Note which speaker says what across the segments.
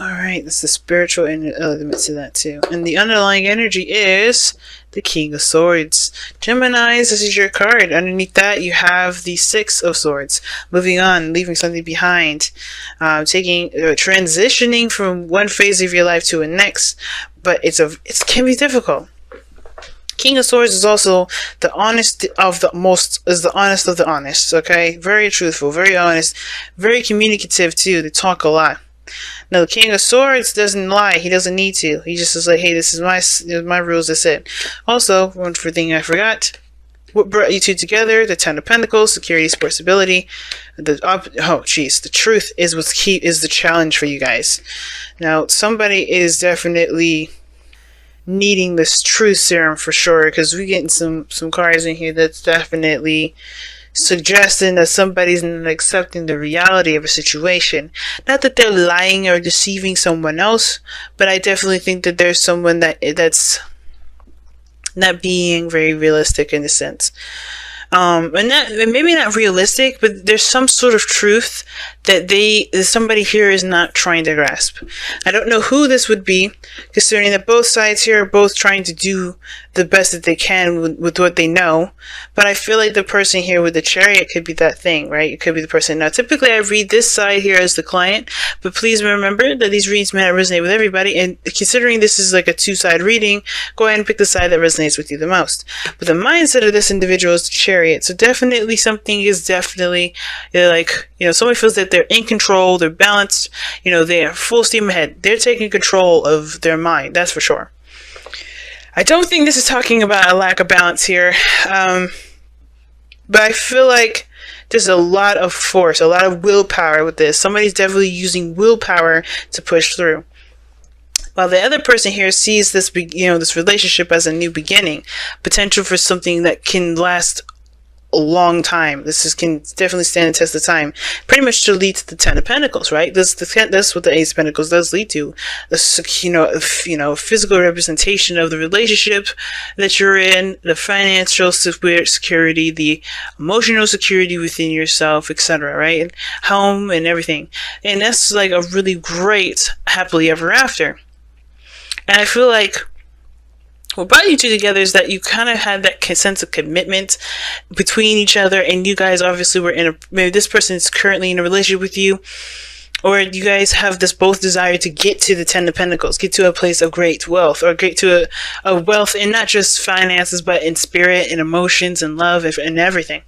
Speaker 1: Alright, that's the spiritual element to that too. And the underlying energy is the King of Swords. Geminis, this is your card. Underneath that, you have the Six of Swords. Moving on, leaving something behind. Transitioning from one phase of your life to the next. But it can be difficult. King of Swords is also the honest of the honest of the honest, okay? Very truthful, very honest, very communicative too. They talk a lot. Now, the King of Swords doesn't lie. He doesn't need to. He just is like, hey, this is my rules, that's it. Also, one thing I forgot. What brought you two together? The Ten of Pentacles, security, support, stability. The truth is what's key, is the challenge for you guys. Now, somebody is definitely needing this truth serum for sure, because we're getting some cards in here that's definitely suggesting that somebody's not accepting the reality of a situation. Not that they're lying or deceiving someone else, but I definitely think that there's someone that's not being very realistic in a sense. And maybe not realistic, but there's some sort of truth that somebody here is not trying to grasp. I don't know who this would be, considering that both sides here are both trying to do the best that they can with what they know. But I feel like the person here with the Chariot could be that thing, right? It could be the person. Now, typically I read this side here as the client, but please remember that these readings may not resonate with everybody. And considering this is like a two-side reading, go ahead and pick the side that resonates with you the most. But the mindset of this individual is the Chariot. So definitely something is definitely like, somebody feels that they're in control, they're balanced, they are full steam ahead. They're taking control of their mind, that's for sure. I don't think this is talking about a lack of balance here, but I feel like there's a lot of force, a lot of willpower with this. Somebody's definitely using willpower to push through. While the other person here sees this, this relationship as a new beginning, potential for something that can last a long time. This can definitely stand the test of time. Pretty much to lead to the Ten of Pentacles, right? That's what the Ace of Pentacles does lead to. Physical representation of the relationship that you're in, the financial security, the emotional security within yourself, etc., right? And home and everything. And that's like a really great happily ever after. And I feel like what brought you two together is that you kind of had that sense of commitment between each other, and you guys obviously were maybe this person is currently in a relationship with you, or you guys have this both desire to get to the Ten of Pentacles, get to a place of great wealth, or get to a wealth in not just finances, but in spirit and emotions and love and everything.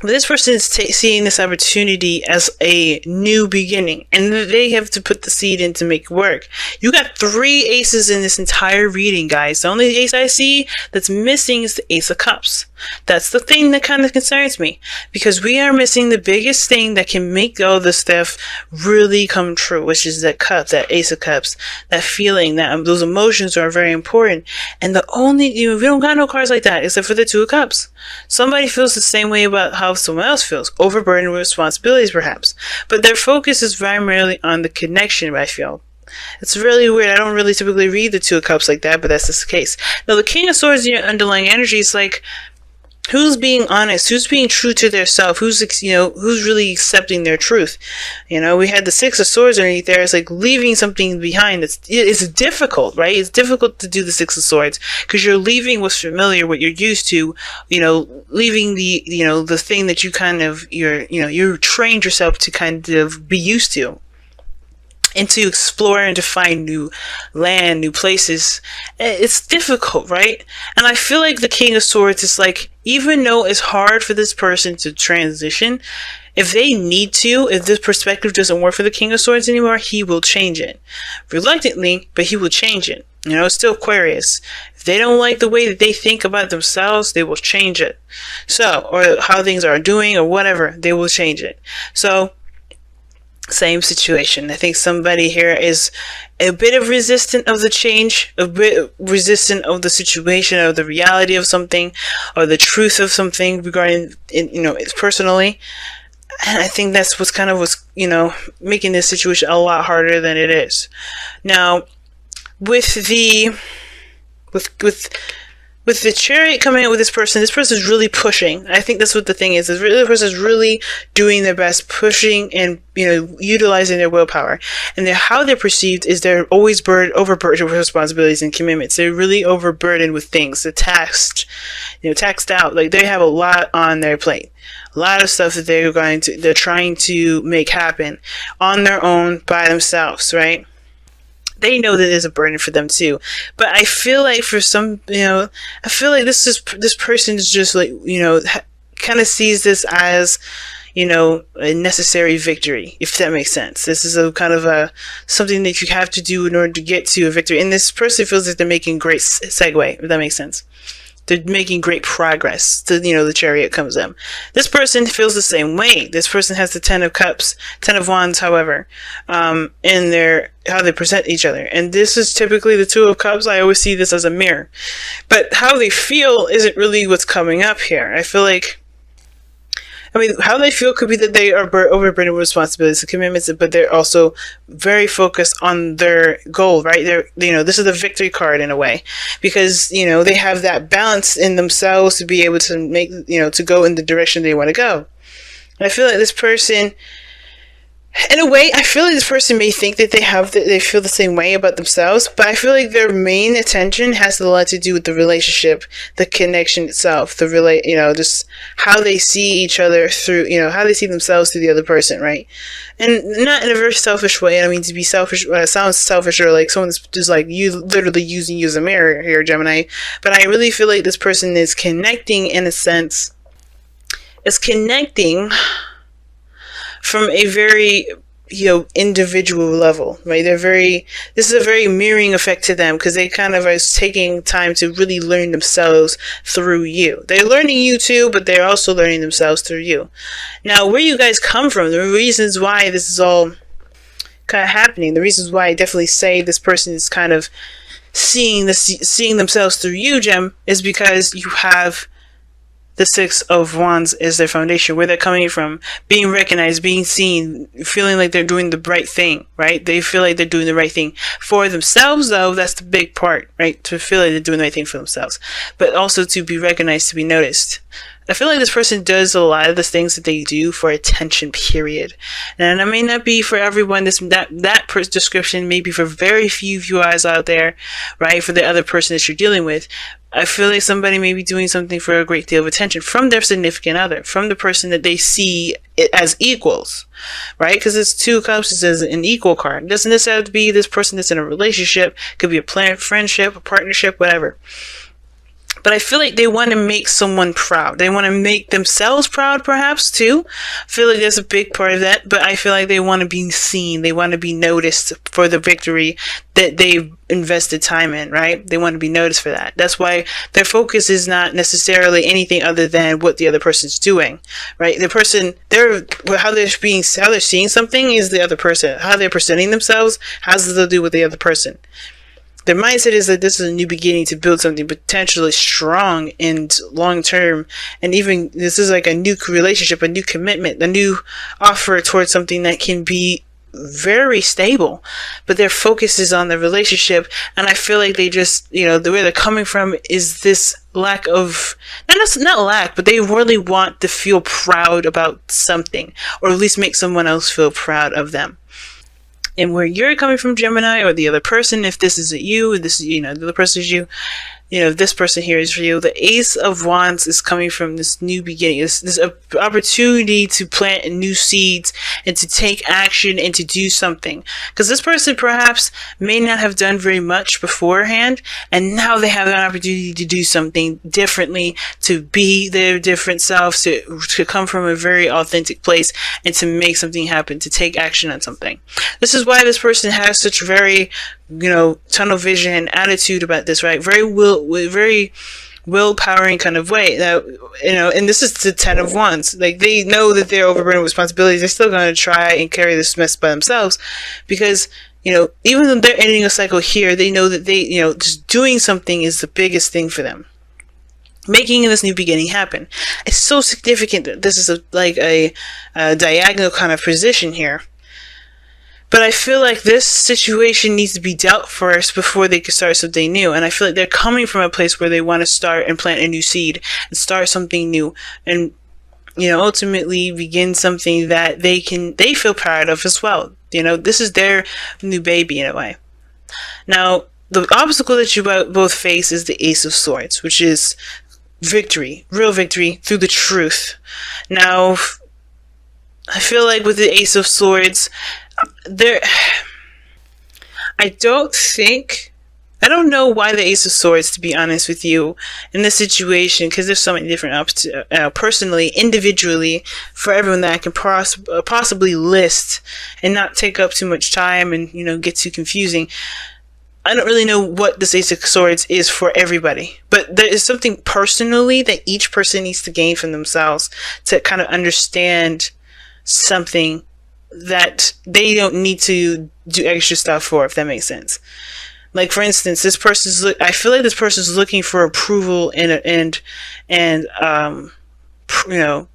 Speaker 1: This person is seeing this opportunity as a new beginning, and they have to put the seed in to make it work. You got 3 aces in this entire reading, guys. The only ace I see that's missing is the Ace of Cups. That's the thing that kind of concerns me, because we are missing the biggest thing that can make all this stuff really come true, which is that cup, that Ace of Cups, that feeling, that those emotions are very important. And the only, we don't got no cards like that except for the Two of Cups. Somebody feels the same way about how someone else feels, overburdened with responsibilities perhaps, but their focus is primarily on the connection. I feel it's really weird. I don't really typically read the Two of Cups like that, but that's just the case. Now, the King of Swords in your underlying energy is like, who's being honest? Who's being true to their self? Who's really accepting their truth? We had the Six of Swords underneath there. It's like leaving something behind. It's difficult, right? It's difficult to do the Six of Swords because you're leaving what's familiar, what you're used to. Leaving the thing that you kind of you trained yourself to kind of be used to, and to explore and to find new land, new places. It's difficult, right? And I feel like the King of Swords is like, even though it's hard for this person to transition, if they need to, if this perspective doesn't work for the King of Swords anymore, he will change it. Reluctantly, but he will change it. It's still Aquarius. If they don't like the way that they think about themselves, they will change it. Or how things are doing or whatever, they will change it. So, same situation. I think somebody here is a bit of resistant of the change, a bit resistant of the situation, of the reality of something, or the truth of something regarding, it's personally. And I think that's what's making this situation a lot harder than it is. Now, with with the Chariot coming out with this person is really pushing. I think that's what the thing is. The person is really doing their best, pushing and, utilizing their willpower. And how they're perceived is they're always overburdened with responsibilities and commitments. They're really overburdened with things. They're taxed out. Like, they have a lot on their plate. A lot of stuff that they're trying to make happen on their own by themselves, right? They know that there's a burden for them too. But I feel like for some, I feel like this person is just like, kind of sees this as, a necessary victory, if that makes sense. This is a kind of something that you have to do in order to get to a victory. And this person feels like they're making great segue, if that makes sense. They're making great progress. The Chariot comes in. This person feels the same way. This person has the 10 of Cups, 10 of Wands, however, in how they present each other. And this is typically the 2 of Cups. I always see this as a mirror. But how they feel isn't really what's coming up here. How they feel could be that they are overburdened with responsibilities and commitments, but they're also very focused on their goal, right? This is the victory card in a way, because, they have that balance in themselves to be able to make, to go in the direction they want to go. And I feel like this person, in a way, I feel like this person may think that they feel the same way about themselves, but I feel like their main attention has a lot to do with the relationship, the connection itself, just how they see each other through, how they see themselves through the other person, right? And not in a very selfish way. I mean, to be selfish sounds selfish, or like someone's just like you literally using you as a mirror here, Gemini. But I really feel like this person is connecting in a sense. It's connecting from a very, individual level, right? This is a very mirroring effect to them, because they kind of are taking time to really learn themselves through you. They're learning you too, but they're also learning themselves through you. Now, where you guys come from, the reasons why this is all kind of happening, the reasons why I definitely say this person is kind of seeing themselves through you, Gem, is because you have the 6 of Wands is their foundation, where they're coming from, being recognized, being seen, feeling like they're doing the right thing, right? They feel like they're doing the right thing for themselves, though. That's the big part, right? To feel like they're doing the right thing for themselves, but also to be recognized, to be noticed. I feel like this person does a lot of the things that they do for attention, period. And it may not be for everyone. That description may be for very few of you guys out there, right? For the other person that you're dealing with. I feel like somebody may be doing something for a great deal of attention from their significant other, from the person that they see it as equals, right? Because it's 2 of Cups, it says an equal card. It doesn't necessarily have to be this person that's in a relationship. It could be a planned friendship, a partnership, whatever. But I feel like they want to make someone proud. They want to make themselves proud, perhaps, too. I feel like there's a big part of that. But I feel like they want to be seen. They want to be noticed for the victory that they've invested time in, right? They want to be noticed for that. That's why their focus is not necessarily anything other than what the other person's doing, right? The person, how they're seeing something is the other person. How they're presenting themselves has to do with the other person. Their mindset is that this is a new beginning to build something potentially strong and long term. And even this is like a new relationship, a new commitment, a new offer towards something that can be very stable. But their focus is on the relationship. And I feel like they just, where they're coming from is this lack of, not lack, but they really want to feel proud about something, or at least make someone else feel proud of them. And where you're coming from, Gemini, or the other person, if this isn't you, the other person is you, if this person here is for you, the Ace of Wands is coming from this new beginning, this opportunity to plant new seeds and to take action and to do something. Because this person perhaps may not have done very much beforehand, and now they have an opportunity to do something differently, to be their different selves, to come from a very authentic place and to make something happen, to take action on something. This is why this person has such very tunnel vision attitude about this, right? Very willpowering kind of way. That and this is the 10 of Wands. Like, they know that they're overburdened with responsibilities. They're still going to try and carry this mess by themselves, because even though they're ending a cycle here, they know that they just doing something is the biggest thing for them. Making this new beginning happen. It's so significant that this is like a diagonal kind of position here. But I feel like this situation needs to be dealt first before they can start something new. And I feel like they're coming from a place where they want to start and plant a new seed and start something new. And, you know, ultimately begin something that they feel proud of as well. You know, this is their new baby in a way. Now, the obstacle that you both face is the Ace of Swords, which is victory, real victory through the truth. Now, I feel like with the Ace of Swords, I don't know why the Ace of Swords, to be honest with you, in this situation, because there's so many different personally, individually, for everyone that I can possibly list and not take up too much time and, you know, get too confusing. I don't really know what this Ace of Swords is for everybody, but there is something personally that each person needs to gain from themselves to kind of understand something that they don't need to do extra stuff for, if that makes sense. Like, for instance, I feel like this person's looking for approval and you know,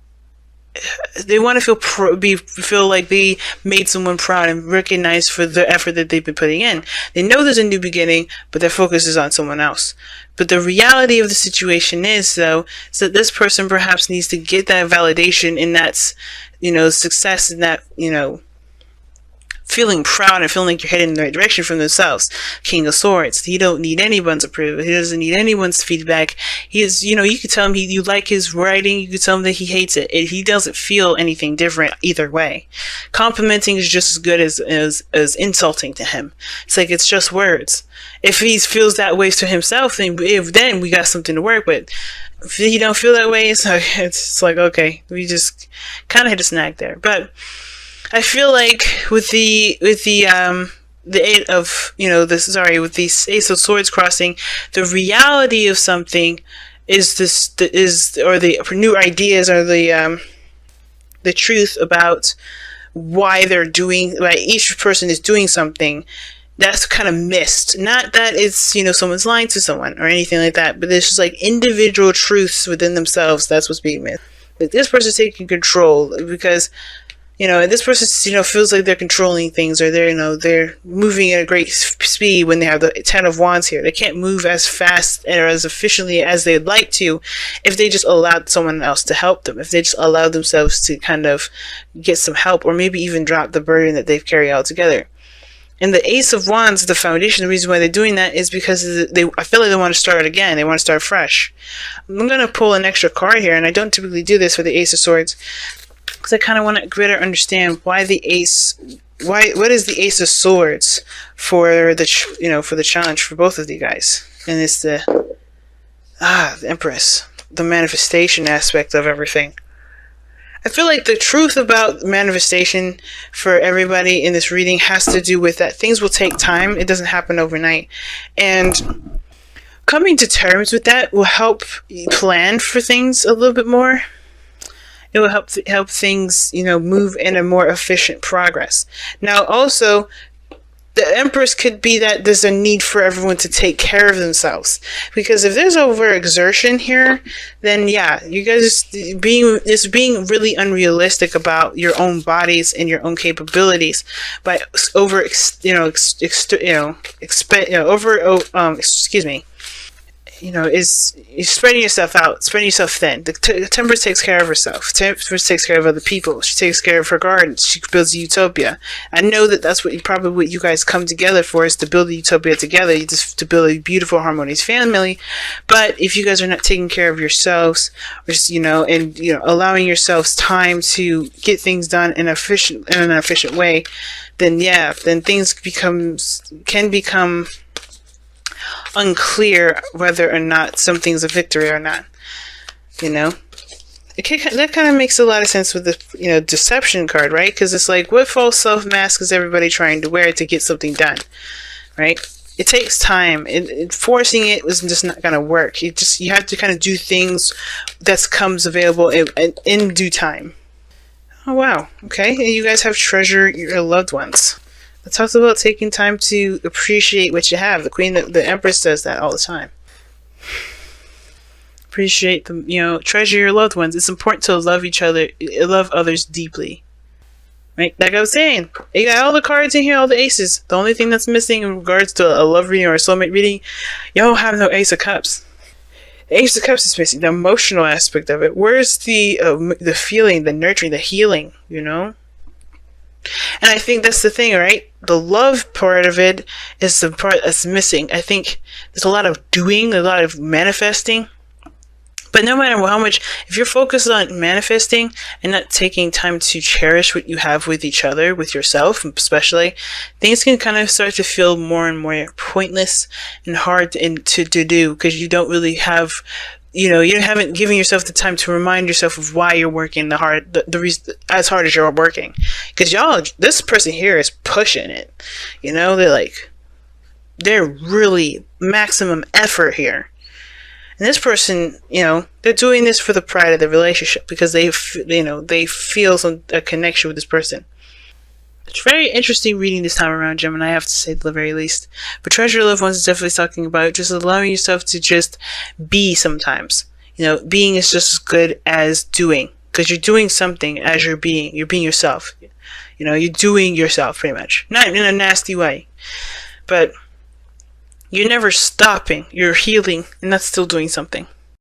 Speaker 1: they want to feel like they made someone proud and recognized for the effort that they've been putting in. They know there's a new beginning, but their focus is on someone else. But the reality of the situation is, though, is that this person perhaps needs to get that validation, and that's, you know, success, and that, you know, feeling proud and feeling like you're heading in the right direction from themselves. King of Swords. He don't need anyone's approval. He doesn't need anyone's feedback. He is, you know, you could tell him you like his writing. You could tell him that he hates it. He doesn't feel anything different either way. Complimenting is just as good as insulting to him. It's like, it's just words. If he feels that way to himself, then we got something to work with. If he don't feel that way, it's like, okay, we just kind of hit a snag there. But I feel like with the Eight of, you know, with the Ace of Swords crossing, the reality of something is the new ideas, or the truth about why each person is doing something. That's kind of missed. Not that it's, you know, someone's lying to someone or anything like that, but there's just like individual truths within themselves. That's what's being missed. Like, this person's taking control because, you know, and this person, you know, feels like they're controlling things, or they're, you know, they're moving at a great speed when they have the Ten of Wands here. They can't move as fast or as efficiently as they'd like to if they just allowed someone else to help them, if they just allowed themselves to kind of get some help, or maybe even drop the burden that they've carried altogether. And the Ace of Wands, the foundation, the reason why they're doing that is because I feel like they want to start again. They want to start fresh. I'm going to pull an extra card here, and I don't typically do this for the Ace of Swords, because I kind of want to better understand why what is the Ace of Swords for the challenge for both of you guys. And it's the Empress, the manifestation aspect of everything. I feel like the truth about manifestation for everybody in this reading has to do with that things will take time. It doesn't happen overnight. And coming to terms with that will help you plan for things a little bit more. It will help things, you know, move in a more efficient progress. Now, also, the Empress could be that there's a need for everyone to take care of themselves. Because if there's overexertion here, then yeah, you guys being really unrealistic about your own bodies and your own capabilities by is spreading yourself out, spreading yourself thin. The Temperance takes care of herself. Temperance takes care of other people. She takes care of her garden. She builds a utopia. I know that that's what you guys come together for, is to build a utopia together, just to build a beautiful, harmonious family. But if you guys are not taking care of yourselves, or just, allowing yourselves time to get things done in an efficient way, then things can become unclear whether or not something's a victory or not. That kind of makes a lot of sense with the deception card, right? Because it's like, what false self mask is everybody trying to wear to get something done, right? It takes time. Forcing it was just not going to work. You have to kind of do things that comes available in due time. Oh wow, okay. And you guys have treasure your loved ones. It talks about taking time to appreciate what you have. The Empress does that all the time. Appreciate them, treasure your loved ones. It's important to love each other, love others deeply. Right? Like I was saying, you got all the cards in here, all the aces. The only thing that's missing in regards to a love reading or a soulmate reading, you don't have no Ace of Cups. The Ace of Cups is missing, the emotional aspect of it. Where's the feeling, the nurturing, the healing, you know? And I think that's the thing, right? The love part of it is the part that's missing. I think there's a lot of doing, a lot of manifesting. But no matter how much, if you're focused on manifesting and not taking time to cherish what you have with each other, with yourself especially, things can kind of start to feel more and more pointless and hard to do, because you don't really have, you haven't given yourself the time to remind yourself of why you're working the reason as hard as you're working. Because this person here is pushing it. They're really maximum effort here. And this person, they're doing this for the pride of the relationship, because they feel a connection with this person. It's very interesting reading this time around, Gemini, I have to say, at the very least. But Treasure Loved Ones is definitely talking about just allowing yourself to just be sometimes. Being is just as good as doing, because you're doing something as you're being. You're being yourself. You're doing yourself, pretty much. Not in a nasty way, but you're never stopping. You're healing, and that's still doing something.